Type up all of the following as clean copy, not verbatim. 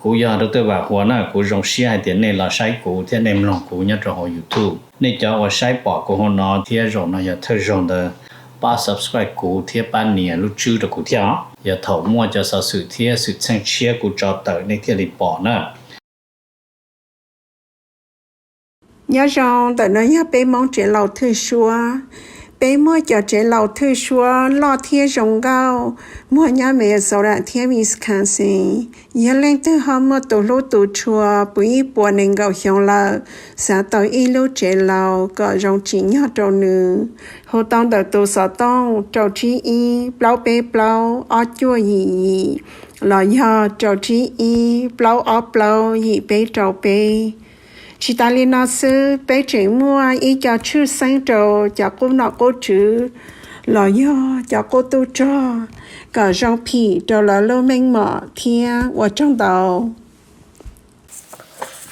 cú giờ được tôi bảo hoa na cú rong xia hay tiền này là sai cú thế nên lòng cú nhớ cho họ YouTube nên cho họ sai bỏ của họ nó thế rồi nó giờ thay rồi đó ba subscribe cú thế ba niên lúc chưa được cú thế giờ thầu mua cho sao sự thế sự sang chia cú cho tới nên thế liền bỏ nữa nhớ rằng tại nó nhớ bé mong trẻ lầu thư xua bé mua cho trẻ lầu thư xua lo thiên rồng cao mua nhà mẹ sau đó thiên Wisconsin nhớ lên từ hôm mua tổ lô tổ chùa bùi bùa nên gạo hiong là xã tới y lô trẻ lầu có rong chỉ nhớ trâu nữ hồ tông đợt tổ sở tông trâu trí y bao bé bao ở chùa gì lo nhớ trâu trí y bao ở bao gì bé trâu bé chỉ ta liên nói sư bé trẻ mua ý cho chữ sáng trầu cho cô nọ cô chữ lo do cho cô tu cho cả rong phì cho là lâu mênh mỏ thia ở trong đầu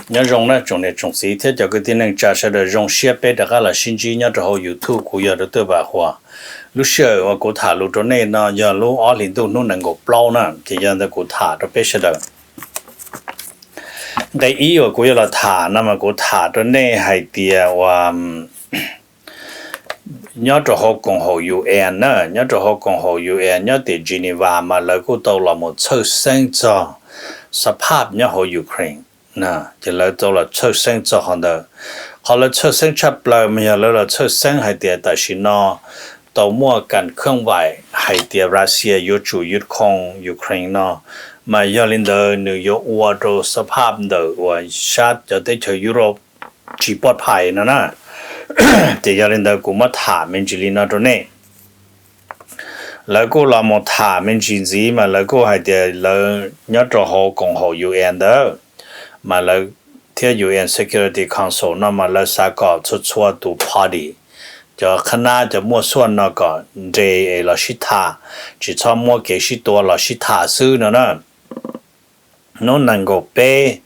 nhớ rong này trong này trong sĩ thế cho cái tin năng trả sẽ được rong xếp bé đã là sinh trí nhớ cho họ YouTube của giờ được tôi bảo hòa lúc xưa và cô thả lúc đó này nó giờ lúc ở liên tục nó nâng gục lâu nè thì giờ tôi cô thả đó bé sẽ được đại ý của cô là thả nằm mà cô thả đó này hay tiệt và nhớ cho họ cùng họ UN nữa nhớ cho họ cùng họ UN nhớ từ Geneva mà lại cô tàu là một sự sinh cho sắp nhớ họ Ukraine nè chỉ là tàu là sự sinh cho họ đó họ là sự sinh chấp lời mà là sự sinh hay tiệt tại vì nó tàu mua cần không phải hay tiệt Russia yêu chủ yêu không Ukraine nó mà giờ lên đó New York water sắp đó và sát cho tới châu Europe chỉ bớt phải nữa nè thì giờ lên đó cũng mất thả mình chỉ lên đó này lại cô làm một thả mình chỉ gì mà lại cô hay để là nhớ cho họ cùng họ UN đó mà là theo UN Security Council nó mà là sao có cho tụ party cho khán giả cho mua xuân nó có để là shit thả chỉ cho mua cái shitตัวlà shit thả sư nữa nè nó năng够bé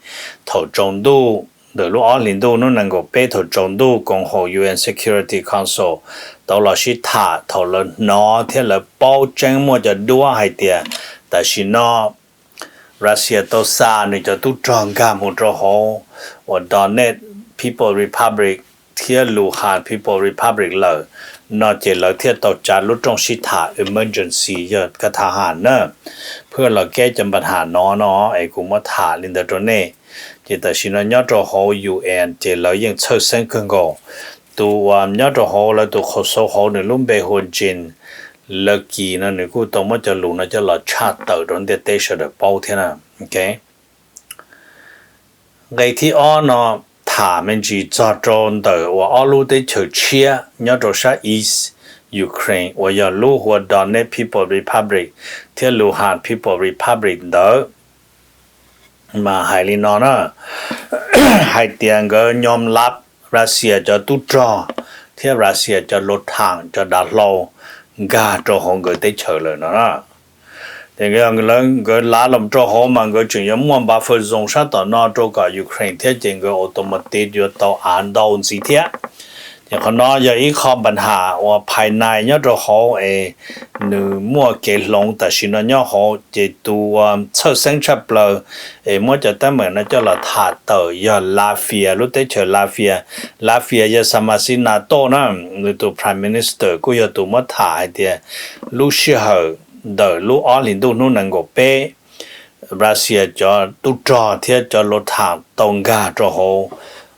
thầu trọng度的路二零度nó năng够bé thầu trọng度共和 UN Security Council đó là shit thả thầu là nó theo là bảo chứng mua cho đua hay tiền tại vì nó Russia to xa nên cho tu tròn cả một chỗ họ và Donetsk People Republic theo Luhansk People Republic là nó chỉ là theo tàu trả lúc trong shit thả emergency giờ cái thả hàn nữaเพื่อเราแก้จำปัญหาnóไอ้กูมาถาลินเดอร์เนี่ยจะแต่ชินย้อนตัวเขา UN จะเรายังเชื่อเส้นกันก่อนตัวย้อนตัวเขาแล้วตัวเขาโซ่เขาในลุ่มเบโฮจินเลิกกีนั่นนี่กูต้องมาจะรู้นะจะเราชาติตัวตรงเดียเตชเดอร์เป้าเท่านั้นโอเคไงที่อ้อเนาะถามันจีจอดตรงเดอร์ว่าอ้อรู้ได้เฉยเชียย้อนตัวชาอีสUkraine ว่าอย่ารู้ว่า Donetsk People Republic เที่ยว Luhansk People Republic เด้อมาให้ลินอนะให้เตียงก็ยอมรับรัสเซียจะตุ้จอเที่ยวรัสเซียจะลดทางจะดัดโลกาโจของก็ได้เฉยเลยนะแต่ก็ยังเรื่องก็ล้าลมโจของมันก็จึงยังมั่วบาฟซงชาต่อนอโจกับยูเครนเที่ยวจริงก็อัตโนมัติอยู่ต่ออ่านดาวสิเที่ยอย่างคนน้อยอย่างอีกข้อปัญหาว่าภายในเนี่ยเราเขาหนึ่งมั่วเกลงแต่สิ่งนั้นเนี่ยเขาจะตัวเชื่อเส้นชับเลยมั่วจะตั้งเหมือนนั่นจะเราถาเตยอย่างลาเฟียรู้ได้เจอลาเฟียจะสมาชิกนาโต้นะหรือตัว Prime Minister ก็จะตัวมั่วถาเดียลูเชื่อเดอลูออลินดูนู่นนั่งก็เป้รัสเซียจะตุ้จอที่จะลดทางตรงกาจะเขา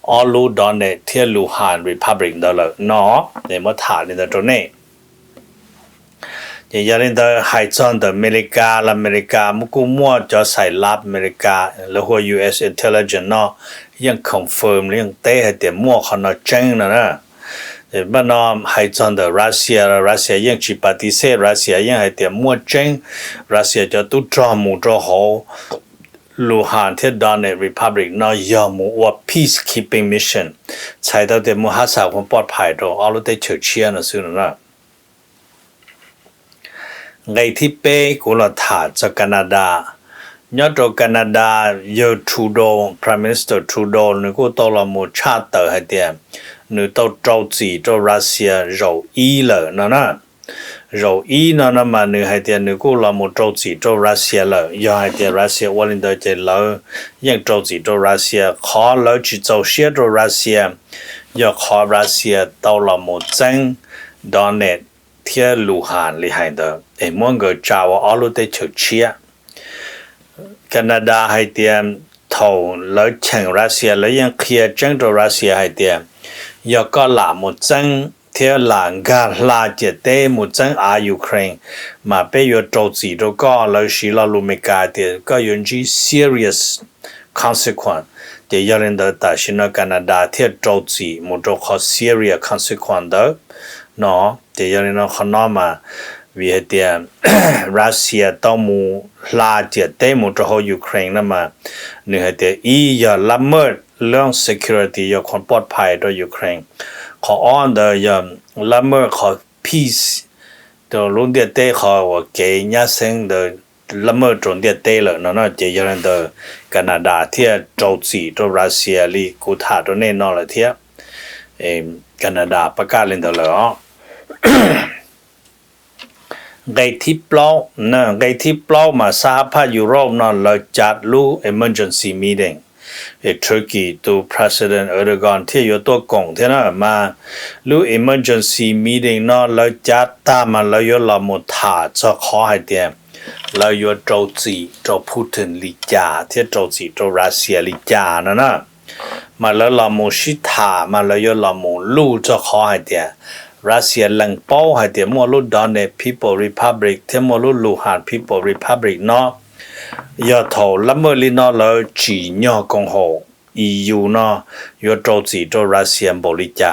all lu don ne thia Luhansk Republic da la no ne mo tha ne da ne ye ya len da hai chon da America mu ku mo cho sai lab America le ho US intelligence no yang confirm yang te ha de mo kha no chang na na but no hai chon da Russia yang chi party se Russia yang ha de mo chang Russia cho tu tra mu cho ho Luhansk ที่ Donetsk Republic นอยอมว่า peacekeeping mission ใช้到的มูฮัสาความปลอดภัยตรงเอาลูกได้เฉียดเชียนะซึ่งนะไงที่เป้กูเราถาจากแคนาดายอดจากแคนาดาเยอทรูโด Prime Minister ทรูโดนึกว่าตัวเรามูชาติเตอร์ให้เดียนึกตัวเจ้าจีเจ้ารัสเซียเราอีเลยนะ rồi ý nó mà nữ hay tiền nữ cũng là một châu chỉ châu Russia là do hay tiền Russia qua lên tới chỉ là những châu chỉ châu Russia khó lỡ chỉ châu xia châu Russia do khó Russia tàu là một chân đó nè thiên lũ hàn li hay đó em muốn người chào ở lúc tới chợ chia Canada hay tiền thầu lỡ chẳng Russia lỡ những kia chân châu Russia hay tiền do có là một chân thế là gà là chỉ tế một chân ở Ukraine mà bây giờ châu chỉ đâu có lời xí là lu mê cả thì có những gì serious consequence thì giờ lên đó ta xin ở Canada thì châu chỉ một châu có serious consequence đó nó thì giờ lên nó không nói mà vì thì Russia tao mu là chỉ tế một châu Ukraine mà nữa thì ý giờ làm mất lượng security giờ còn ปลอดภัยcho Ukraineขออ้อนเดียละเมื่อขอ peace ตัวลุงเดียเต้ขอว่าเกย์ยาเซงเดละเมื่อตรงเดียเต้เลยนั่นน่ะเจยันเดแคนาดาที่โจซีตัวรัสเซียลีกูถาตัวเน่นอนเลยที่แคนาดาประกาศเล่นตัวเลยอ๋อไงที่เปล่านะไงที่เปล่ามาสหภาพยุโรปนั่นเราจัดรู้ emergency meeting Turkey to President Erdogan ที่อยู่ตัวกงที่นั่นมารู้ emergency meeting นั่นเราจัดตามมาเราอยู่เราหมดถาจะขอให้เดียเราอยู่โจจีโจพูตินลิจาที่โจจีโจรัสเซียลิจานั่นนะมาแล้วเราหมดชิถามาเราอยู่เราหมดลู่จะขอให้เดียรัสเซียหลังเป้าให้เดียมัวลู่ดอนเน People Republic ที่มัวลู่ลูฮาน People Republic เนาะ要投那么里那了几鸟共和 EU 呢要周几周 Russia 不理解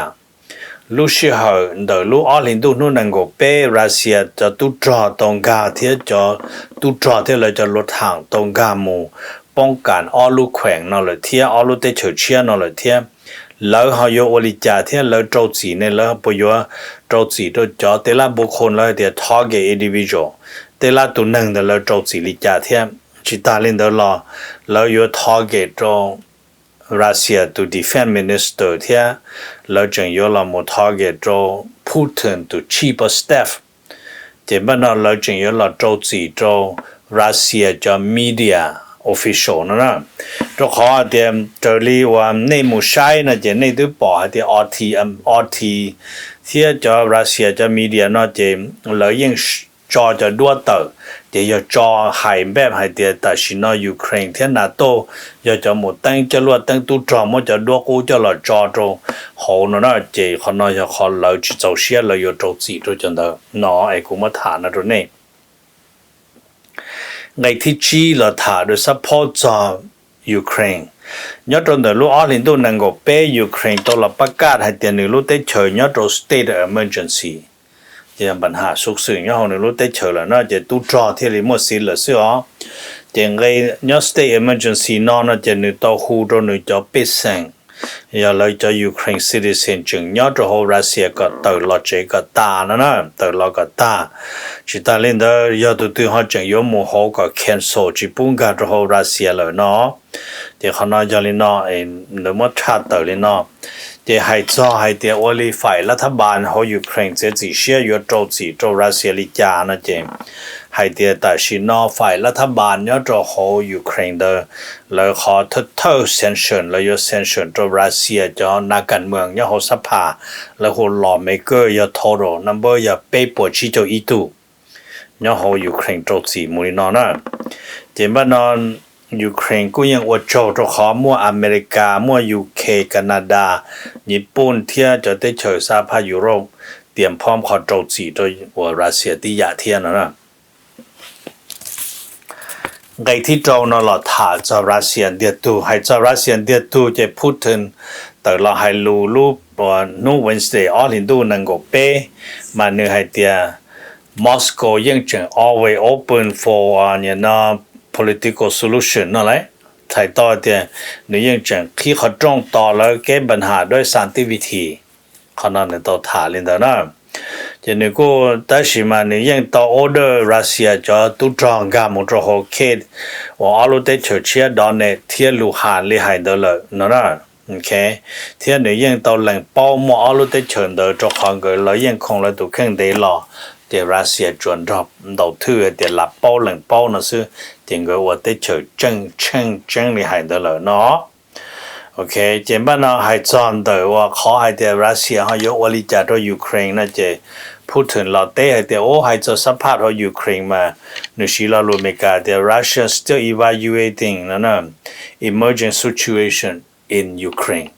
路时候的路20度都能够被 Russia 就都抓东家贴就都抓贴了就落hàng东家mu ป้องกันอ้อลูแขวงนั่นเลยเทียอ้อลูเตเฉยเชียนั่นเลยเทียแล้วเขาโยอลิจาเทียแล้วโจจีเนี่ยแล้วปยว่าโจจีตัวจอเตละบุคคลแล้วเทีย target individual เตละตัวหนึ่งเดี๋ยวแล้วโจจีลิจาเทียจิตาลินเดอร์ลอแล้วอยู่ target ตรง Russia to defense minister เทียแล้วจึงอยู่เราหมด target ตรง Putin to chief of staff เจ็บบ้านเราจึงอยู่เราโจจีตรง Russia จะ media official นั่นนะตัวขอเดียมเจอรีว่าในหมู่ใช้นะจะในตัวปอเดีย RT เทียจะ Russia จะ media น่าจะแล้วยังจอจะด้วยเตอเดี๋ยวจอหายแบบหายเดียแต่ชินยูเครนที่นาโต้อยากจะหมดตั้งจะรวดตั้งตู้จอมันจะด้วยกูจะหลอดจอตรงเขาเนาะเจเขาเนาะจะเขาเราจะเจ้าเสียเราอยู่ตรงสี่ตัวจังเด้อเนาะไอ้กูมาถามนะตัวนี้ไงที่จีเราถามด้วย support จอยูเครนยอดตรงเดือดรู้อ้อลินตัวนั่งก็เป้ยูเครนตัวเราประกาศให้เดียนรู้ได้เฉยยอดตรง state emergencyจะปัญหาสุขสื่อเนี่ยเขาเนี่ยรู้ได้เฉยแล้วเนาะจะตู้จอที่ริมสิลสิอ๋อจะไงเนี่ย state emergency นอนจะนึกต่อหูตรงนึกจะปิดเสียงอย่าเลยจะ Ukraine citizen จึงเนี่ยจะรัสเซียก็ตื่นรอเจก็ตานะตื่นรอก็ตาจิตาเล่นเด้อยอดตัวเขาจึงยอมโมโหก็ cancel จีปุ่นก็จะรัสเซียเลยเนาะเดี๋ยวเขาเนาะจะเล่นเนาะเนื้อมันชาตื่นเลยเนาะเดี๋ยวให้จ่อให้เดี๋ยววันนี้ฝ่ายรัฐบาลของยูเครนจะจีเชียอยู่โจจีโจรัสเซียลิจานะเจมให้เดี๋ยวแต่ชินอฝ่ายรัฐบาลเนี่ยโจของยูเครนเดอแล้วขอทดเซนชั่นแล้วยเซนชั่นโจรัสเซียจอนักการเมืองเนี่ยเขาสภาแล้วเขาลอเมเกอร์ยทอโรนัมเบอร์ยเปปวดชิโจอีตูเนี่ยเขายูเครนโจจีมูลินอนะเจมบ้านนอนยูเครนก็ยังอดโจทย์ขอมั่วอเมริกามั่วยูเคแคนาดาญี่ปุ่นที่จะได้เฉยสหภาพยุโรปเตรียมพร้อมขอโจทย์โดยรัสเซียที่ยาเทียนนะไงที่โจนเราถ่าจะรัสเซียเดียตูให้จะรัสเซียเดียตูจะพูดถึงแต่เราให้รูปว่านู่นวันเสาร์อลินดูนังก็เป้มาเนื้อให้เดียมอสโกยังจึง always open for เนี่ยนะpolitical solution นั่นแหละไทยต่อเดียนี่ยังจังที่เขาจ้องต่อแล้วแก้ปัญหาด้วยสันติวิธีเขานั่นเนี่ยต่อถาลินเดอร์นะจะนี่ก็แต่สิมานี่ยังต่อ order รัสเซียจะตุจองกามุจโฮเคดว่าอาลูเตเฉยเชียดอนเนี่ยเทียลูหานลิหายเดอร์เลยนั่นนะโอเคเทียนี่ยังต่อแหล่งเป้าหมออาลูเตเฉินเดอร์จอของเกิดแล้วยังคงเลยตุขึ้นเดลอต để Russia chuẩn rộp đầu tư để là bao lần bao nó sư tiền người ở đây chờ chân đi hành đó là nó ok chỉ bắt nó hay chọn đời và khó hay để Russia họ yếu ở lý cho Ukraine nó chỉ Putin là tế hay để hay cho support ở Ukraine mà nếu chỉ là luôn mấy cái để Russia still evaluating nó emergent situation in Ukraine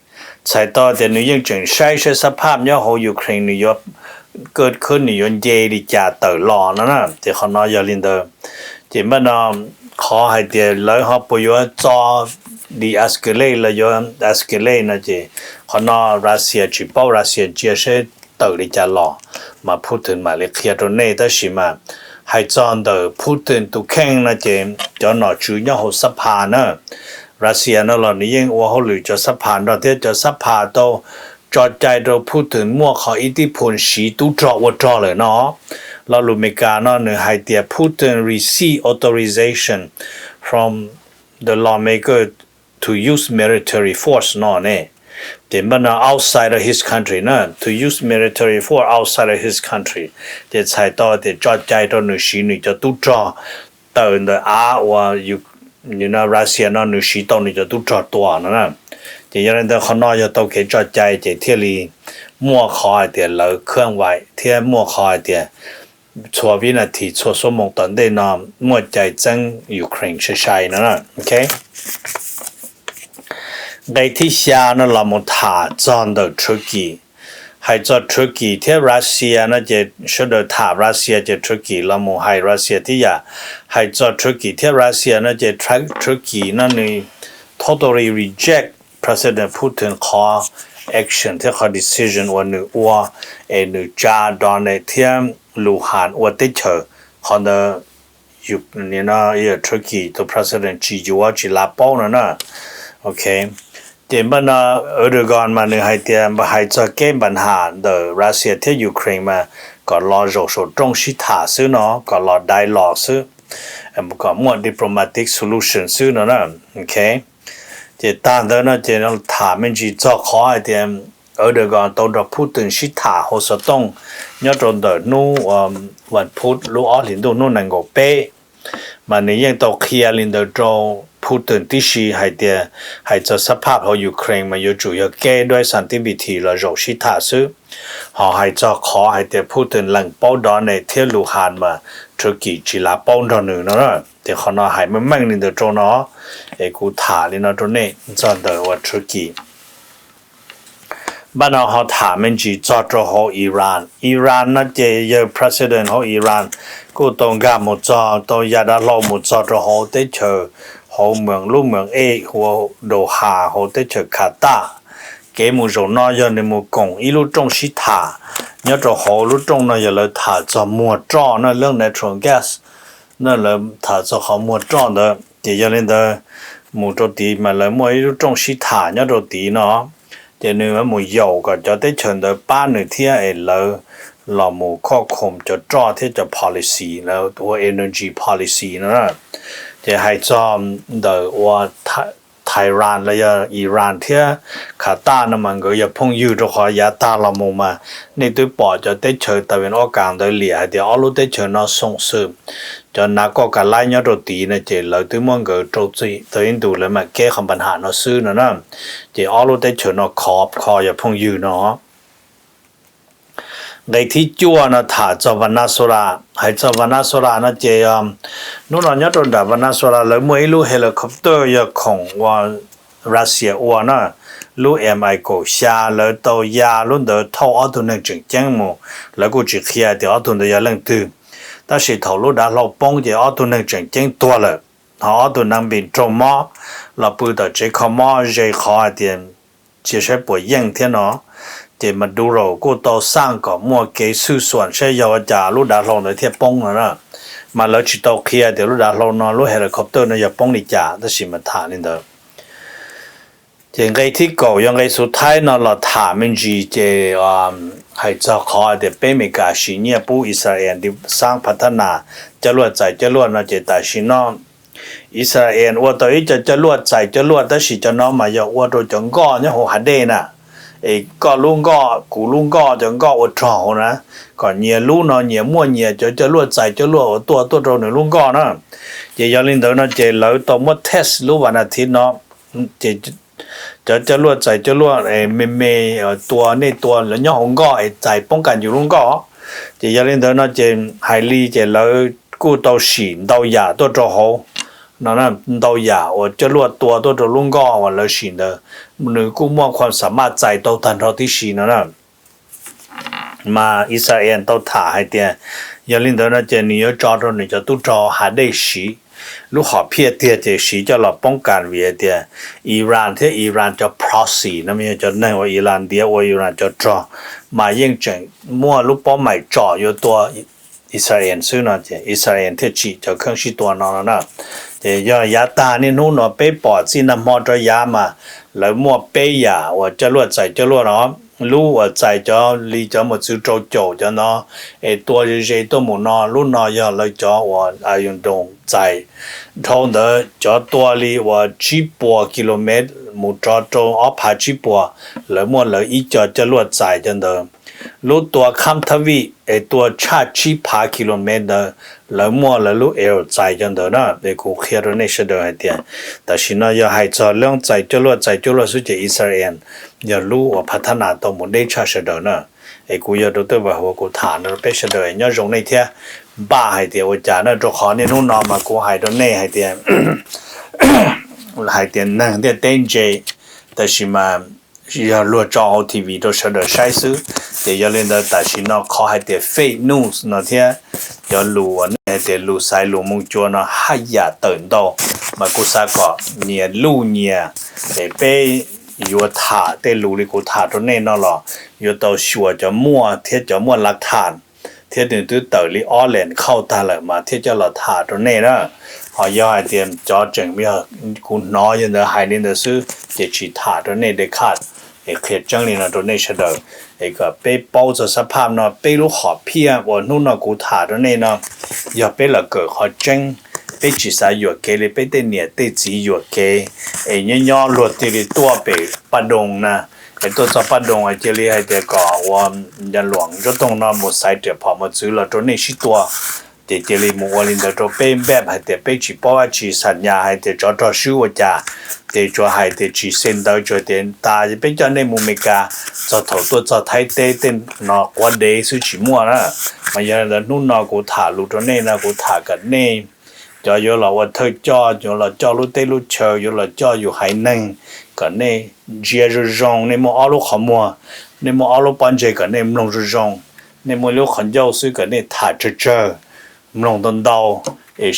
sai to để nếu như chừng sai sẽ support nhau ở Ukraine nếuเกิดขึ้นนี่ยนเยดิจ่าเตอรอนะที่เขาน้อยยาลินเดอร์ที่มันขอให้เดี๋ยวเลยเขาไปอยู่จอดีเอสเกเลเลยยนเอสเกเลนะจีเขาน้อรัสเซียจีบรัสเซียเจียเชเตอดิจ่ารอมาพูดถึงมาเลเซียตรงนี้แต่สิมาให้จอนเดอพูดถึงตุแข่งนะจีจอนหน่อจูเนี่ยเขาสภานะรัสเซียนั่นหล่อนี่ยังว่าเขาหรือจะสภาเราที่จะสภาโตจอดใจเราพูดถึงมั่วเขาอิทธิพลสีตู้จอว่าจอเลยเนาะเราลูกเมกาเนาะหนึ่งให้เดียพูดถึง receive authorization from the lawmaker to use military force เนาะเนี่ยเดี๋ยวมัน outside of his country นะ to use military force outside of his country เดี๋ยวใช้ต่อเดี๋ยวจอดใจเราหนึ่งสีหนึ่งจะตู้จอเติมเดอว่าอยู่นะรัสเซียเนาะหนึ่งสีตัวหนึ่งจะตู้จอตัวนะchỉ cho nênเขาน้อยจะต้องเกิดใจจะเที่ยวลีมั่วคอยเดียเราเครื่องไว้เที่ยวมั่วคอยเดียชัววินาทีชัวสมองตอนได้นอนมั่วใจจังยูเครนใช่ๆนะโอเคในที่เช้านั้นเรามาถาจอนเดอร์ตุรกีให้จอดตุรกีที่รัสเซียนะจะช่วยถารัสเซียจะตุรกีเรามาให้รัสเซียที่อยากให้จอดตุรกีที่รัสเซียนะจะตุรกีนั่นนี่ totally reject President Putin call action ที่เขา decision ว่าหนึ่งว่าหนึ่งจ้าดอนในเที่ยมลูฮันว่าติดเชื้อเขาเนี่ยอยู่นี่นะตุรกีตัว President จีจูว่าจีลาเป้านะโอเคเดี๋ยวมันเออร์โดกอนมาหนึ่งให้เตรียมให้จะแก้ปัญหาเดอรัสเซียที่ยูเครนมาก็รอโจโฉตรงชิตาซื้อเนาะก็รอได้รอซื้อก็มั่ว diplomatic solution ซื้อเนาะโอเค这当然呢，这种他们去做好一点，而这个到了普通是他或是动，要做的努วันพุธรู้อ๋อลินดูนู่นนั่งก็เป๊ะมันนี่ยังต้องเคลียร์ลินดูโจพูดถึงที่ชีให้เดียให้จะสภาพของยูเครนมาอยู่จุยแก้ด้วยสันติวิธีและโจชิตาซื้อเขาให้จะขอให้เดียพูดถึงหลังป้อนดอนในเที่ยวลูฮันมาตุรกีจีลาป้อนดอนหนึ่งนะเดี๋ยวเขาเนาะให้มันมั่งลินดูโจเนาะกูถาลินดูเนี่ยจอนเดอว่าตุรกีบ้านเราเขาถามมันจีจอดรอของอิหร่านนั่นเจอ president ของอิหร่านกูต้องการหมดจอต้องยาดาลหมดจอดรอของเตเชอของเมืองลูกเมืองหัวโดฮาของเตเชอคาตาเกมุจน้อยในมุกงอีลูกจงชิตาเนี่ยจะของลูกจงนั่นอย่าเลยถาจะหมดจอนั่นเรื่อง natural gas นั่นเลยถาจะของหมดจอเด้อเดี๋ยวเรื่องเด้อหมู่ตัวดีมาเลยหมู่อีลูกจงชิตาเนี่ยตัวดีเนาะเดี๋ยวนี้มันมีอยู่ก็จะได้เชิญโดยป้าหนึ่งที่เราหมู่ข้อคุมจะจ่อที่จะ policy แล้วตัว energy policy นะจะให้จอมเดี๋ยวว่าไทยรันและอิหร่านที่คาตาร์นั่นมันก็อย่าพุ่งยืดขอยาตาเราหมู่มาในตัวปอจะได้เชิญแต่เป็นโอกาสโดยเหลี่ยเดี๋ยวเอาลูกได้เชิญเราส่งเสริมจนนักก็การไล่ยอดตีนะเจเราตัวมันก็โจทย์ตัวอินดูเลยมาแก้คำปัญหาเราซื้อนะเจเอาลูกได้เชิญเราคออย่าพุ่งยืดเนาะในที่จั่วนะถ้าจะวันนาสุราให้จะวันนาสุรานะเจนู่นเราเนี่ยตอนดับวันนาสุราเลยเมื่อลูกเฮลิคอปเตอร์ยาของว่ารัสเซียว่านะลูกMIก็ชาแล้วตัวยาลุ่นเดือดเท่าอัตุนึงจึงแจ้งมูแล้วก็จะเคลียร์เดี๋ยวอัตุนึงยาเล่งตื้อ但是头路的老帮的奥多能真正多了，奥多能变做么，老不得这个么这好一点，其实不应天喏，这么多了，过到三个么给数算是要家路的老的天帮了呢，嘛老去到去啊，的路的老呢，路还是靠到呢要帮你家，这是么谈的。ยังไงที่เก่ายังไงสุดท้ายเนาะเราถามมันจีเจให้เจ้าขอเดี๋ยวเป็นเมกาชิเนียผู้อิสราเอลที่สร้างพัฒนาจะรวดใจจะรวดนะเจตาชินออิสราเอลว่าตัวนี้จะรวดใจจะรวดแต่สิจะน้องมาอย่าว่าตัวจังก้อนเนี่ยหัวหัดเดน่ะ có luôn cú luôn chẳng có ở trò nữa còn nhiều luôn nó nhiều mua nhiều cho luôn chạy cho luôn tua rồi nữa luôn nữa chỉ cho lên tới nó chỉ lỡ tao mất test lúc vào là thì nó chỉ cho luôn chạy cho luôn mê tua này tua là nhau không có chạyป้องกันอยู่luôn chỉ cho lên tới nó chỉ hai ly chỉ lỡ cú tao xỉn tao giả tôi cho hậu nó là tao giả ở cho luôn tua tôi cho luôn và lỡ xỉn đó nếu cú muaความสามารถchạy tao thành thao tí xỉn nó là mà Israel tao thả hai tiền giờ lên tới nó chỉ nhiều cho rồi nữa cho tôi cho hai đây xí lúc họ phía tiền thì xí cho là ป้องกัน về tiền Iran thế Iran cho proxy nó mới cho nên ở Iran địa ở Iran cho mà yên chẳng mua lúc bỏ mày cho yếuตัวIsrael xứ nó chứ Israel thế chỉ cho không xíตัวnó thì do giá ta nên nó bé bỏ xin nằm họ cho giá mà lấy mua bé giá và cho luôn chạy cho luôn nó lúc ở chạy cho lý cho một sự trâu trâu cho nóตัวgìตัวmột nó lúc nó giờ lấy cho và ai dùng đồng chạy thâu đó choตัวlý và chỉ bao km một trâu ở phải chỉ bao lấy mua lấy ít cho luôn chạy cho đó lúcตัวคำทวีตัวชาชีพากิโลเมตรแล้วมัวแล้วลูกใจจังเถอะนะเด็กกูเคลียร์ในเสด็จเดียแต่ชินะอย่าให้จอเรื่องใจจุลสุจอิสราเอลอย่ารู้ว่าพัฒนาตัวมันได้ชาเสด็จนะกูอย่าดูตัวว่ากูฐานเราเป็นเสด็จเนี่ยตรงในเทียบ้าให้เดียวจานะตัวขอเนี่ยนู่นนอนมากูให้ตัวเน่ให้เดียให้เดียนั่งเดียเต้นเจแต่ชิมา要落照 TV 都是的晒死，得要领导但是呢，靠还得 fake news 那天要录啊，那得录晒录梦做呢，还呀等到，嘛古啥个年录年得被有塔得录的古塔都那那了，有到学叫摸贴叫摸หลักฐาน贴的都到里ออแลนเข้าตาเลยมา贴叫了塔都那了。họ do hai tiền cho chừng bây giờ cũng nói như là hai nên là sư để chỉ thả cho nên để khát để khét chân nên là cho nên sẽ được để cái bé bao giờ sắp ham nó bé lúc họ pia và lúc nó cũng thả cho nên nó giờ bé là cỡ họ chân bé chỉ sai yuột cái để bé tên nhẹ tên chỉ yuột cái nhỏ luật thì tua bé bắt đồng nè cáiตัวจะปัดดงไอ้เจลีให้เด็กก็ว่ายันหลวงจะต้องนอนหมดสายเดียพอมาซื้อแล้วตัวนี้ชิตัวเดี๋ยวเจลีมัวลินเดอร์ตัวเป็นแบบให้เด็กไปจีบว่าจีสัญญาให้เด็กจะต่อสู้ว่าจะเด็กจะให้เด็กจีเส้นเดาจะเดินตาจะเป็นจะในมุมเมกาจะถอดตัวจะไทยเต้นนอกว่าเดย์ซื้อจีมัวนะมาอย่างนั้นนู่นนอกูถ่าลูตัวนี้นะกูถ่ากันนี่จะอยู่เราว่าเธอจ่ออยู่เราจ่อลูเต้ลูเชออยู่เราจ่ออยู่ไหนั่งกันนี่เจียร์จงนี่มัวเอาลูกขมัวนี่มัวเอาลูกปันเจกันนี่มันลงจงนี่มัวลูกขันเจ้าซื้อกันนี่ถ่าเจอมันลงต้นดาว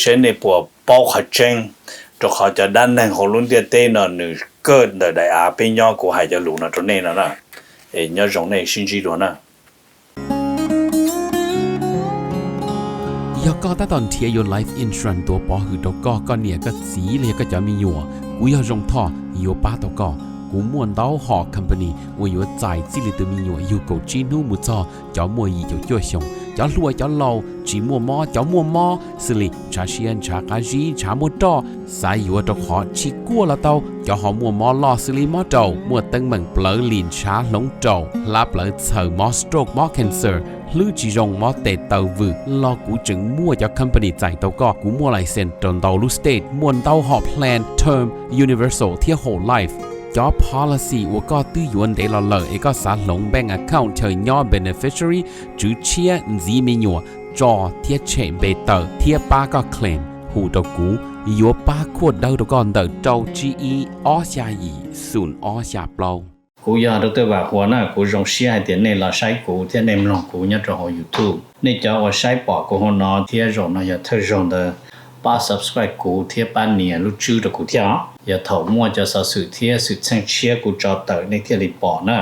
เช่นนี่ปวดเป้าขัดเจงจะเขาจะด้านหนึ่งของลุ้นเตี้ยเต้นหนึ่งเกิดได้อาเป็นย่อกูหายจะหลุนะตัวนี้นะย่อจงนี่สิ่งที่ดูนะยอก็ตอนเทียอยู่ไลฟ์อินชรันตัวปอหือตัวก็เนี่ยก็สีเลยก็จะมีอยู่กูอยากจงท่ออยู่ป้าตัวก็กูม่วนเต้าหอคัมพานีว่าอยู่ใจสิลิตัวมีอยู่กูจีนูมุจอจะมัวยีจะจ่วยชงจะรวยจะเล่าจีมัวมอจะมัวมอสิลิชาเชียนชากาจีชามัวจ่อสายอยู่ตัวขอชีกัวละเต้าจะหอมัวมอลอสิลิมอจ่อมัวตั้งเหมือนเปลือยลินชาหลงจ่อลาเปลือยเสือมอสโตรกมอแคนเซอร์หรือจีรงมอเตเตอร์วืรอกูจึงมัวจากคัมพานีใจเต้าก็กูมัวไลเซนจนเต้าลูสเตทมวนเต้าหอแพลนเทอมยูนิเวอร์แซลที่โฮไลฟ์จอ policy ว่าก็ตื้อยวนเดลเลยเอกสารลงแบงก์ account เธอย่อ beneficiary จื้อเชียจีมีหยัวจอเทียเชนเบเตอร์เทียป้าก็เคลมหูตะกูยัวป้าขวดเดาตะก่อนเดาเจ้า GE อ้อชายีศูนย์อ้อชาเปล่ากูอยากรู้ตัวว่าหัวหน้ากูรงเสียให้เดี๋ยวนี้เราใช้กูเที่ยในมันลงกูเนี่ยจะหอ YouTube นี่จะว่าใช้ปอกกูหัวหน้าเที่ยรงน่ะอย่าเธอรงเดอป้า subscribe กูเที่ยป้าเนี่ยรู้ชื่อตะกูเที่ยอย่าถอดมั่วจะสื่อเที่ยสื่อเชิงเชียกูจอเตอในเที่ยรีปอนะ